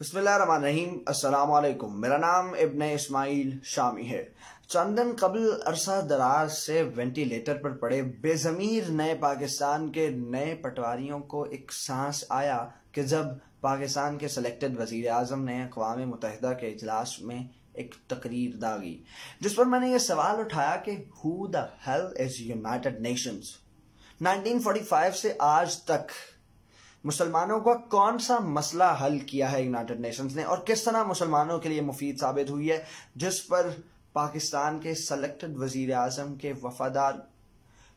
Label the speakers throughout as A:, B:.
A: बिस्मिल्लाहिर्रहमानिर्रहीम। अस्सलाम वालेकुम। मेरा नाम इब्ने इस्माइल शामी है। चंद दिन कबल अरसा दराज से वेंटिलेटर पर पड़े बेज़मीर नए पाकिस्तान के नए पटवारियों को एक सांस आया कि जब पाकिस्तान के सिलेक्टेड वज़ीर आज़म ने अक़वाम मुत्तहिदा के इजलास में एक तकरीर दागी, जिस पर मैंने ये सवाल उठाया कि who the hell is United Nations. 1945 से आज तक मुसलमानों का कौन सा मसला हल किया है यूनाइटेड नेशंस ने, और किस तरह मुसलमानों के लिए मुफीद साबित हुई है, जिस पर पाकिस्तान के सेलेक्टेड वजीर आजम के वफादार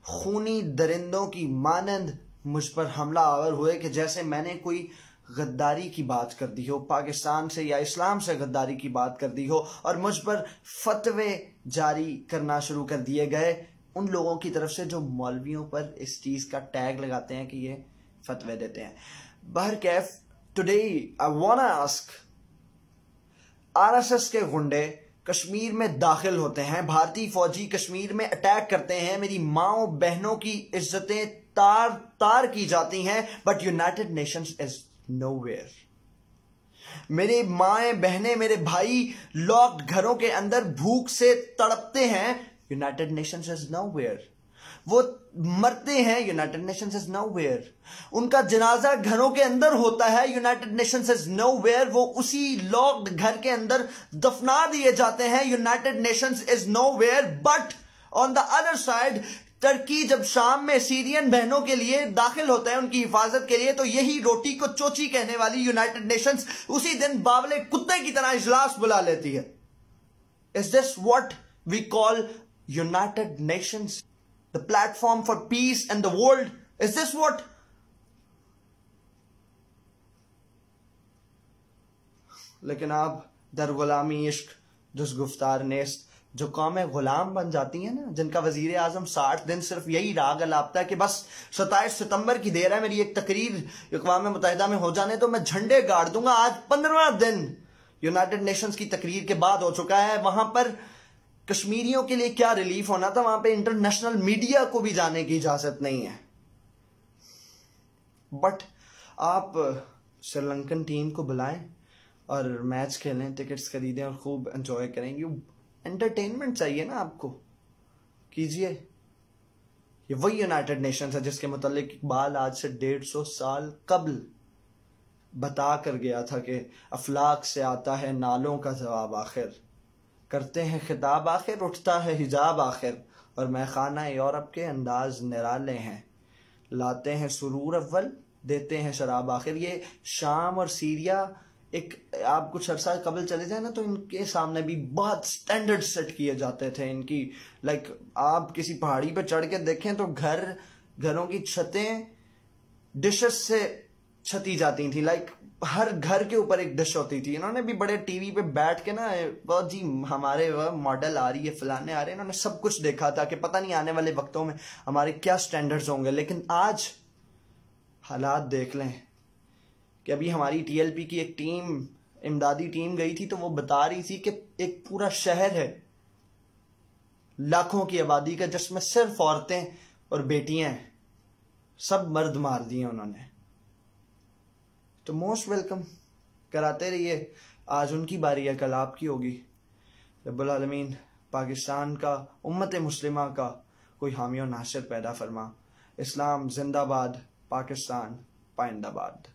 A: खूनी दरिंदों की मानंद मुझ पर हमला आवर हुए कि जैसे मैंने कोई गद्दारी की बात कर दी हो, पाकिस्तान से या इस्लाम से गद्दारी की बात कर दी हो, और मुझ पर फतवे जारी करना शुरू कर दिए गए उन लोगों की तरफ से जो मौलवियों पर इस चीज़ का टैग लगाते हैं कि ये फतवे देते हैं। बहरकैफ, today I wanna ask, RSS के गुंडे कश्मीर में दाखिल होते हैं, भारतीय फौजी कश्मीर में अटैक करते हैं, मेरी माओ बहनों की इज्जतें तार तार की जाती हैं, but United Nations is nowhere. मेरे माएं बहनें, मेरे भाई लॉक्ड घरों के अंदर भूख से तड़पते हैं, यूनाइटेड नेशंस इज नोवेयर। वो मरते हैं, यूनाइटेड नेशंस इज नोवेयर। उनका जनाजा घरों के अंदर होता है, यूनाइटेड नेशंस इज नोवेयर। वो उसी लॉक्ड घर के अंदर दफना दिए जाते हैं, United Nations is nowhere. But on the other side, Turkey जब शाम में सीरियन बहनों के लिए दाखिल होता है उनकी हिफाजत के लिए, तो यही रोटी को चोची कहने वाली यूनाइटेड नेशंस उसी दिन बावले कुत्ते की तरह इजलास बुला लेती है। Is this what we call United Nations? The platform for peace and the world? Is this what? लेकिन आप दर गुलामी इश्क जुस गुफ्तार नेस्त, जो कौमें गुलाम बन जाती हैं ना, जिनका वजीर आजम 60 दिन सिर्फ यही राग अलापता है कि बस 27 सितंबर की देर है, मेरी एक तकरीर अक़वाम मुत्तहिदा में हो जाने तो मैं झंडे गाड़ दूंगा। आज 15वां दिन यूनाइटेड नेशंस की तकरीर के बाद हो चुका है। वहां पर कश्मीरियों के लिए क्या रिलीफ होना था, वहां पे इंटरनेशनल मीडिया को भी जाने की इजाजत नहीं है। बट आप श्रीलंकन टीम को बुलाएं और मैच खेलें, टिकट्स खरीदें और खूब एंजॉय करेंगे। एंटरटेनमेंट चाहिए ना आपको, कीजिए। ये वही यूनाइटेड नेशंस है जिसके मुतालिक इकबाल आज से 150 साल कबल बता कर गया था कि अफलाक से आता है नालों का जवाब आखिर, करते हैं खिताब आखिर, उठता है हिजाब आखिर, और मैं खाना यूरोप के अंदाज निराले हैं, लाते हैं सुरूर अव्वल, देते हैं शराब आखिर। ये शाम और सीरिया, एक आप कुछ अरसा कबल चले जाए ना तो इनके सामने भी बहुत स्टैंडर्ड सेट किए जाते थे इनकी। लाइक आप किसी पहाड़ी पे चढ़ के देखें तो घरों की छतें डिशेस से छती जाती थी। लाइक हर घर के ऊपर एक डिश होती थी। इन्होंने भी बड़े टीवी पे बैठ के ना, वो जी हमारे वह मॉडल आ रही है, फलाने आ रहे हैं, इन्होंने सब कुछ देखा था कि पता नहीं आने वाले वक्तों में हमारे क्या स्टैंडर्ड्स होंगे। लेकिन आज हालात देख लें कि अभी हमारी टीएलपी की एक टीम, इमदादी टीम गई थी, तो वो बता रही थी कि एक पूरा शहर है लाखों की आबादी का, जिसमें सिर्फ औरतें और बेटियां हैं, सब मर्द मार दिए उन्होंने। तो मोस्ट वेलकम, कराते रहिए। आज उनकी बारी है, कल आपकी होगी। रब्बुल आलमीन पाकिस्तान का, उम्मत मुस्लिमा का कोई हामी और नासिर पैदा फरमा। इस्लाम जिंदाबाद, पाकिस्तान पाइंदाबाद।